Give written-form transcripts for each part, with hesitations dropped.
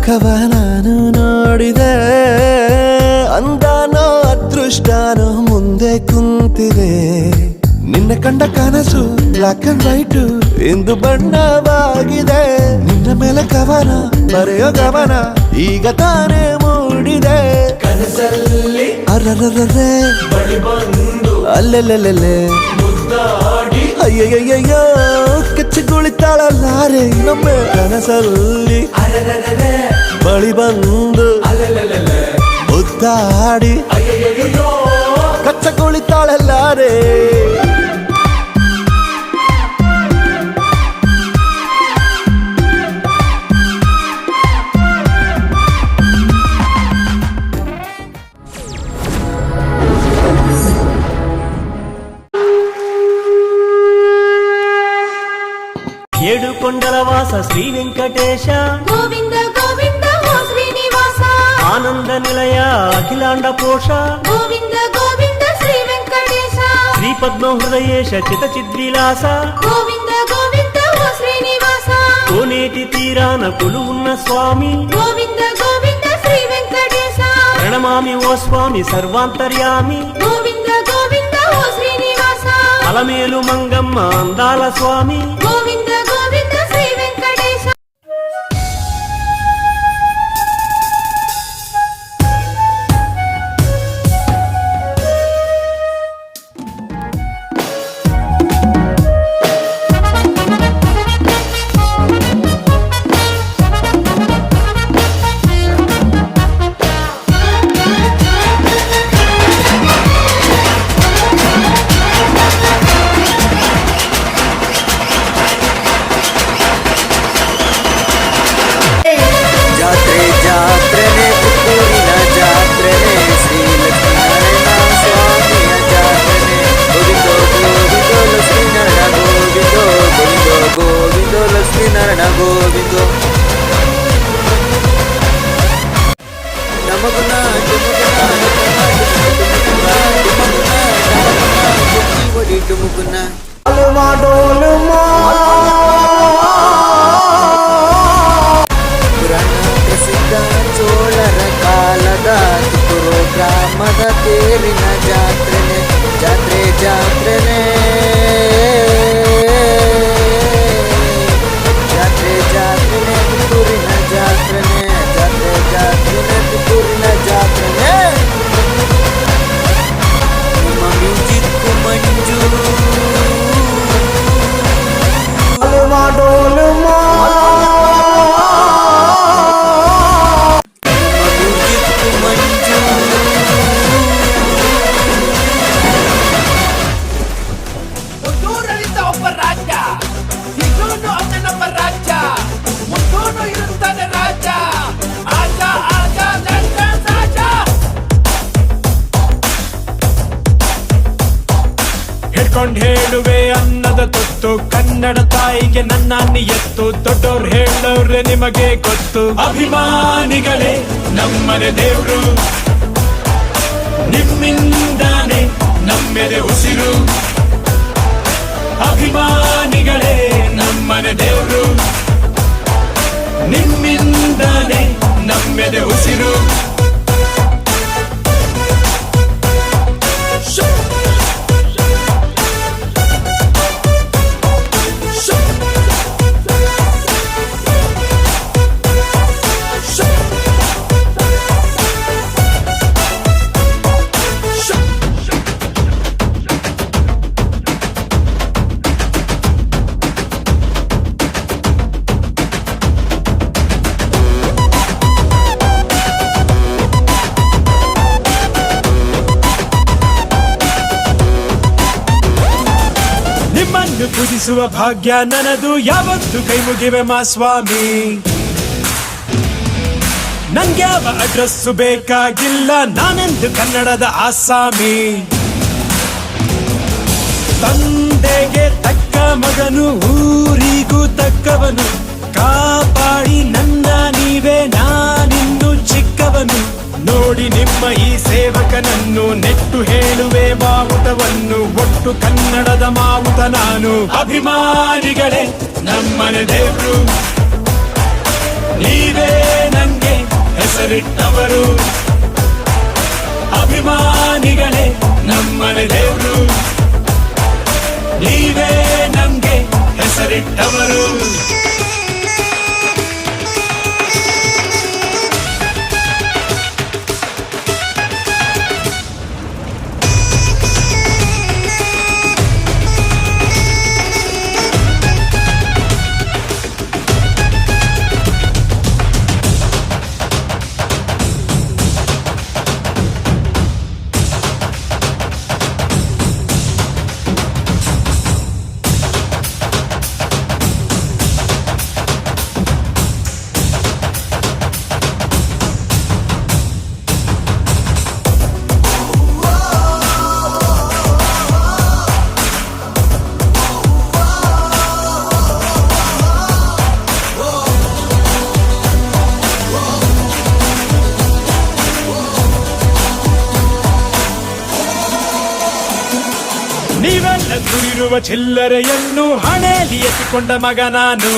ಮುಖವ ನಾನು ನೋಡಿದೆ, ಅಂದಾನೋ ಅದೃಷ್ಟನೋ ಮುಂದೆ ಕುಂತಿದೆ. ನಿನ್ನ ಕಂಡ ಕನಸು ಬ್ಲಾಕ್ ಅಂಡ್ ವೈಟ್ ಇಂದು ಬಣ್ಣವಾಗಿದೆ. ನಿನ್ನ ಮೇಲೆ ಕವನ ಬರೆಯೋ ಗಮನ ಈಗ ತಾನೇ ಮೂಡಿದೆ. ಕನಸಲ್ಲಿ ಅರರರರೆ ಅಲ್ಲೆಲ್ಲೆಲ್ಲೆ ಅಯ್ಯಯ್ಯಯ್ಯೋ ಕಚ್ಚಿಗುಳಿತಾಳಲ್ಲಾರೆ ಇನ್ನೊಮ್ಮೆ. ಕನಸಲ್ಲಿ ಬಳಿ ಬಂದು ಮುದ್ದಾಡಿ ಕಚ್ಚಗುಳಿತಾಳಲ್ಲಾರೆ. ఏడుకొండల వాస శ్రీ వెంకటేశ గోవింద గోవింద ఓ శ్రీనివాస. ఆనంద నిలయ అఖిలాండ పోష గోవింద గోవింద శ్రీ వెంకటేశ. శ్రీ పద్మ హృదయేశ చిత చిద్విలాస గోవింద గోవింద ఓ శ్రీనివాస. కోనేటి తీరాన కొలువున్న స్వామి గోవింద గోవింద శ్రీ వెంకటేశ. ప్రణమామి ఓ స్వామి సర్వాంతర్యామి. గోవింద గోవింద ఓ శ్రీనివాస. అలమేలు మంగమ్మ అందాల స్వామి. గోవింద గోవింద శ్రీ వెంకటేశ. ಪ್ರಸಿದ್ಧ ಚೋಳರ ಕಾಲದ ಕಿತ್ತೂರು ಗ್ರಾಮದ ತೇರಿನ ಜಾತ್ರೆನೆ ಜಾತ್ರೆ ಜಾತ್ರೆನೆ ಜಾತ್ರೆ ಜಾತ್ರೆನೆ ಕಿತ್ತೂರಿನ ಜಾತ್ರೆನೆ ಜಾತ್ರೆ ಜಾತ್ರೆನೆ ಕಿತ್ತೂರಿನ ಜಾತ್ರೆನೆ. ನಿಮ್ಮ ಮ್ಯೂಸಿಕ್ ಮಂಜು ಹೇಳುವೆ ಅನ್ನದ ತುತ್ತು ಕನ್ನಡ ತಾಯಿಗೆ ನನ್ನ ನಿಯತ್ತು. ದೊಡ್ಡೋರ್ ಹೇಳೋರೆ ನಿಮಗೆ ಗೊತ್ತು. ಅಭಿಮಾನಿಗಳೇ ನಮ್ಮನೆ ದೇವ್ರು, ನಿಮ್ಮಿಂದಾನೆ ನಮ್ಮೆದೆ ಉಸಿರು. ಅಭಿಮಾನಿಗಳೇ ನಮ್ಮನೆ ದೇವ್ರು, ನಿಮ್ಮಿಂದಾನೆ ನಮ್ಮೆದೆ ಉಸಿರು. ಪೂಜಿಸುವ ಭಾಗ್ಯ ನನದು, ಯಾವತ್ತು ಕೈ ಮುಗಿವೆ ಮಾ ಸ್ವಾಮಿ. ನನ್ಗ್ಯಾವ ಅಡ್ರೆಸ್ಸು ಬೇಕಾಗಿಲ್ಲ, ನಾನೆಂದು ಕನ್ನಡದ ಆಸಾಮಿ. ತಂದೆಗೆ ತಕ್ಕ ಮಗನು, ಊರಿಗೂ ತಕ್ಕವನು, ಕಾಪಾಡಿ ನನ್ನ ನೀವೇ ನಾನಿನ್ನು ಚಿಕ್ಕವನು. ನೋಡಿ ನಿಮ್ಮ ಈ ಸೇವಕನನ್ನು, ನೆಟ್ಟು ಹೇಳುವೆ ಮಾವುತವನ್ನು, ಒಟ್ಟು ಕನ್ನಡದ ಮಾವುತ ನಾನು. ಅಭಿಮಾನಿಗಳೇ ನಮ್ಮನೆ ದೇವ್ರು, ನೀವೇ ನಂಗೆ ಹೆಸರಿಟ್ಟವರು, ಅಭಿಮಾನಿಗಳೇ ನಮ್ಮನೆ ದೇವ್ರು. ನೀವೇ ನಮ್ಗೆ ಹೆಸರಿಟ್ಟವರು. ನೀವೆಲ್ಲ ದುಡಿರುವ ಚಿಲ್ಲರೆಯನ್ನು ಹಣೆಯಲ್ಲಿ ಎತ್ತಿಕೊಂಡ ಮಗ ನಾನು.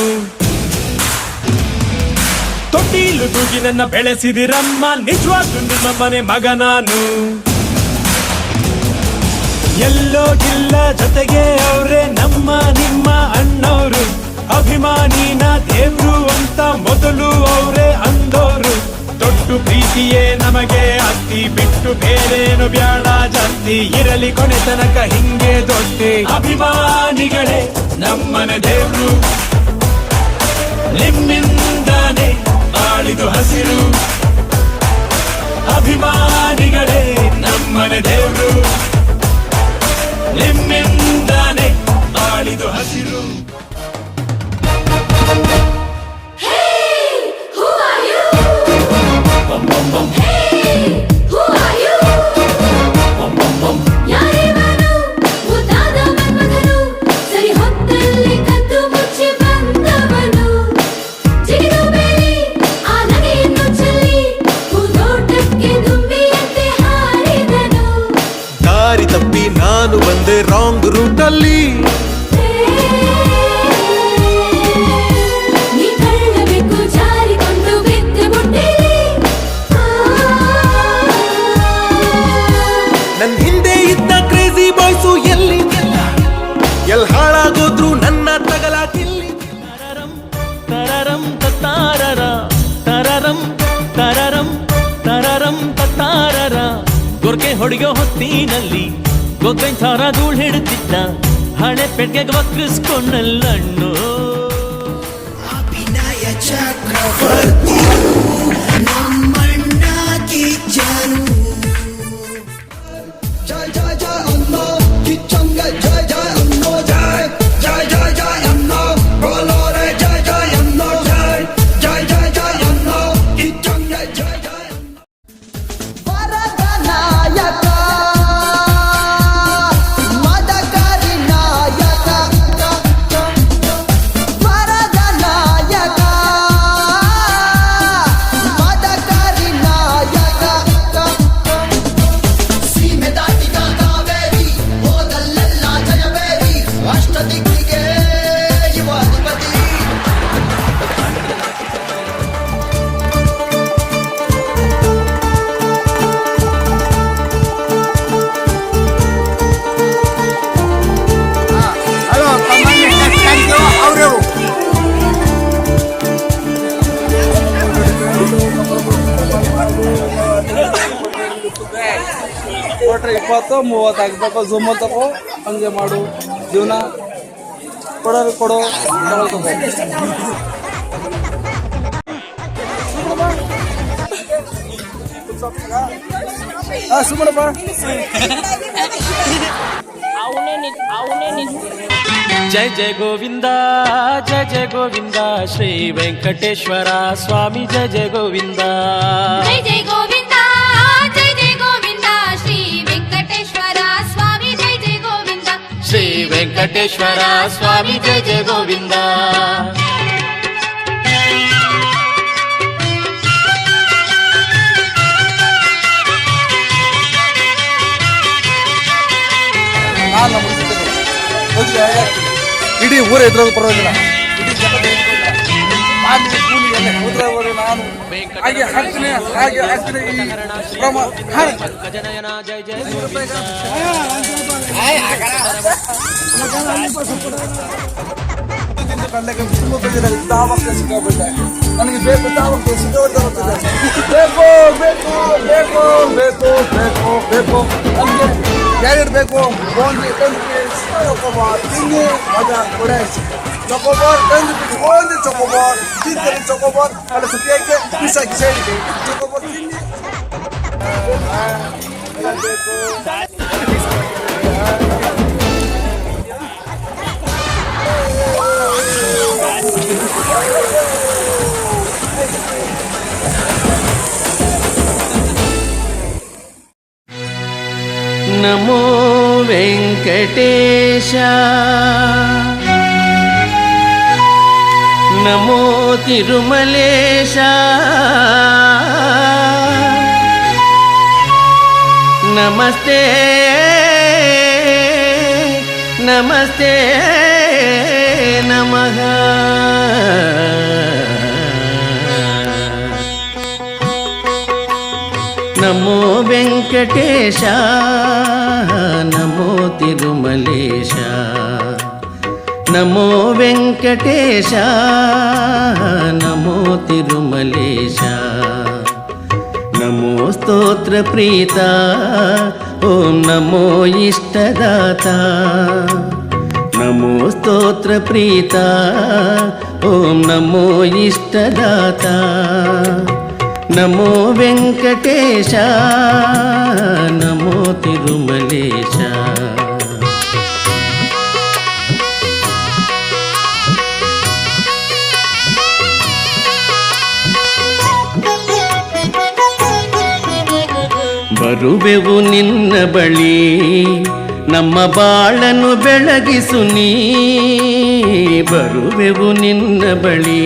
ತೊಟ್ಟಿಲು ತೂಗಿ ನನ್ನ ಬೆಳೆಸಿದಿರಮ್ಮ, ನಿಜವಾಗ್ಲೂ ನಿಮ್ಮ ಮನೆ ಮಗ ನಾನು. ಎಲ್ಲೋ ಇಲ್ಲ ಜೊತೆಗೆ ಅವರೇ ನಮ್ಮ ನಿಮ್ಮ ಅಣ್ಣವರು, ಅಭಿಮಾನಿನ ದೇವ್ರು ಅಂತ ಮೊದಲು ಅವರೇ ಅಂದೋರು. ದೊಡ್ಡ ಪ್ರೀತಿಯೇ ನಮಗೆ ಅತ್ತಿ, ಬಿಟ್ಟು ಬೇರೇನು ಬ್ಯಾಡ ಜಾಸ್ತಿ, ಇರಲಿ ಕೊನೆ ತನಕ ಹಿಂಗೆ ದೊಡ್ಡ ಅಭಿಮಾನಿಗಳೇ ನಮ್ಮನೆ ದೇವ್ರು. ನಿಮ್ಮಿಂದಾನೆ ಆಳಿದು ಹಸಿರು, ಅಭಿಮಾನಿಗಳೇ ನಮ್ಮನೆ ದೇವ್ರು. ನಿಮ್ಮಿಂದಾನೆ ಆಳಿದು ಹಸಿರು. ದಾರಿ ತಪ್ಪಿ ನಾನು ಬಂದೆ ರಾಂಗ್ ರೂಟಲ್ಲಿ, ನನ್ ಹಿಂದೆ ಇದ್ದ ಕ್ರೇಜಿ ಬಾಯ್ಸು ಎಲ್ಲಿ ಹಾಳಾಗೋದ್ರು ನನ್ನ ತಗಲಾಕಿಲ್ಲಿ. ತರರಂ ತತ್ತಾರರ ತರರಂ ತರರಂ ತರರಂ ತತ್ತಾರರ. ಗೊರ್ಕೆ ಹೊಡೆಯೋ ಹೊತ್ತಿನಲ್ಲಿ ಗೊಗ್ಗೈ ಥರ ಧೂಳ್ ಹಿಡುತ್ತಿದ್ದ, ಹಣೆ ಪೆಟ್ಟಿಗೆ ವಕ್ರಿಸ್ಕೊಂಡಲ್ಲಣ್ಣು. ಅಭಿನಯ ಚಕ್ರವರ್ತಿ ನಮ್ಮಣ್ಣ ಕಿಚ್ಚನು. ಜಯ ಜಯ ಜಯ ಅಣ್ಣ ಕಿಚ್ಚಂಗೆ, ಜಯ ಜಯ ಅಣ್ಣ, ಜಯ ಜಯ ಜಯ ಜಯ ಅಣ್ಣ ಬೋಲೋರೆ, ಜಯ ಜಯ ಅಣ್ಣ, ಜಯ ಜಯ ಜಯ ಜಯ ಅಣ್ಣ ಕಿಚ್ಚಂಗೆ, ಜಯ ಜಯ ವರದ ನಾಯಕ ಮದಕರಿ ನಾಯಕ, ವರದ ನಾಯಕ ಮದಕರಿ ನಾಯಕ. ಸೀಮೆ ದಾಟಿದ ಕಾವೇರಿ ಹೋದಲ್ಲೆಲ್ಲ ಜಯಬೇರಿ, ಅಷ್ಟ ದಿಕ್ಕಿಗೆ ಯುವ ಅಧಿಪತಿ. ಕೊಟ್ರೆ 20-30 ಆಗ್ಬೇಕು, ಝೂಮ್ ತಗೋ, ಹಂಗೆ ಮಾಡು ಜೀವನ. ಕೊಡೋರು ಕೊಡು, ಸುಮ್ಮನೆ ಬಾ. ಜಯ ಜಯ ಗೋವಿಂದ, ಜಯ ಜಯ ಗೋವಿಂದ, ಶ್ರೀ ವೆಂಕಟೇಶ್ವರ ಸ್ವಾಮಿ ಜಯ ಜಯ ಗೋವಿಂದ. ಜೈ ಜೈ ಗೋವಿಂದ, ಜೈ ಜೈ ಗೋವಿಂದ, ಶ್ರೀ ವೆಂಕಟೇಶ್ವರ ಸ್ವಾಮಿ ಜೈ ಜೈ ಗೋವಿಂದ. ಶ್ರೀ ವೆಂಕಟೇಶ್ವರ ಸ್ವಾಮಿ ಜಯ ಜಯ ಗೋವಿಂದ. ನಾನು ಇಡೀ ಊರ ಎದುರೋದು ಪರವಾಗಿಲ್ಲ, ಇಡೀ ಜನ ಉದ್ರವರು ನಾನು ಹಾಗೆ ಹಾಕ್ತೀನಿ ಈ ಗಜನಯನ ಜಯ ಜಯ ಕಂಡಕ್ಕೆ ತುಂಬ ಬೇಜಾರಾಗಿ ತಾವಕ್ಕೆ ಸಿಕ್ಕಾಬಿಟ್ಟೆ ನನಗೆ ಬೇಕು ತಾವಕ್ಕೆ ಸಿಕ್ಕಾಬಿಡ್ತಾ ಬೇಕು ಬೇಕು ಬೇಕು ಬೇಕು ಬೇಕು ಬೇಕು ನನಗೆ ಕ್ಯಾರೆಟ್ ಬೇಕು ಬೋಂದಿ ಚೊಕೋಬಾರ್ ತಿನ್ನಿ ಮಜಾ ಕೊಡೆ ಚೊಕೋಬಾರ್ ಓನ್ಲಿ ಚೊಕೋಬಾರ್ ತಿಂತೀನಿ ಚೊಕೋಬಾರ್ ಅಲ್ಲ ಸುತ್ತಿಯಾಕೆ ಪಿಸಾಕಿ ಸೈಡ್ಗೆ ಚೊಕೋಬಾರ್ ತಿನ್ನಿ ಬೇಕು ನಮೋ ವೆಂಕಟೇಶ ನಮೋ ತಿರುಮಲೇಶ ನಮಸ್ತೆ ನಮಸ್ತೆ ನಮಃ ನಮೋ ವೆಂಕಟೇಶ ನಮೋ ತಿರುಮಲೇಶ ನಮೋ ವೆಂಕಟೇಶ ನಮೋ ತಿರುಮಲೇಶ ನಮೋ ಸ್ತೋತ್ರ ಪ್ರೀತ ಓಂ ನಮೋ ಇಷ್ಟದಾತ ನಮೋ ಸ್ತೋತ್ರ ಪ್ರೀತ ಓಂ ನಮೋ ಇಷ್ಟದಾತ ನಮೋ ವೆಂಕಟೇಶ ನಮೋ ತಿರುಮಲೇಶ ಬರುವೆವು ನಿನ್ನ ಬಳಿ ನಮ್ಮ ಬಾಳನ್ನು ಬೆಳಗಿಸು ನೀ ಬರುವೆವು ನಿನ್ನ ಬಳಿ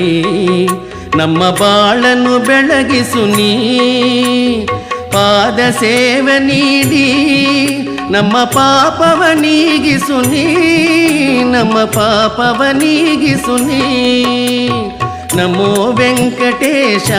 ನಮ್ಮ ಬಾಳನ್ನು ಬೆಳಗಿಸು ನೀ ಪಾದ ಸೇವೆ ನೀಡಿ ನಮ್ಮ ಪಾಪವ ನೀಗಿಸು ನೀ ನಮ್ಮ ಪಾಪವ ನೀಗಿಸು ನೀ ನಮೋ ವೆಂಕಟೇಶ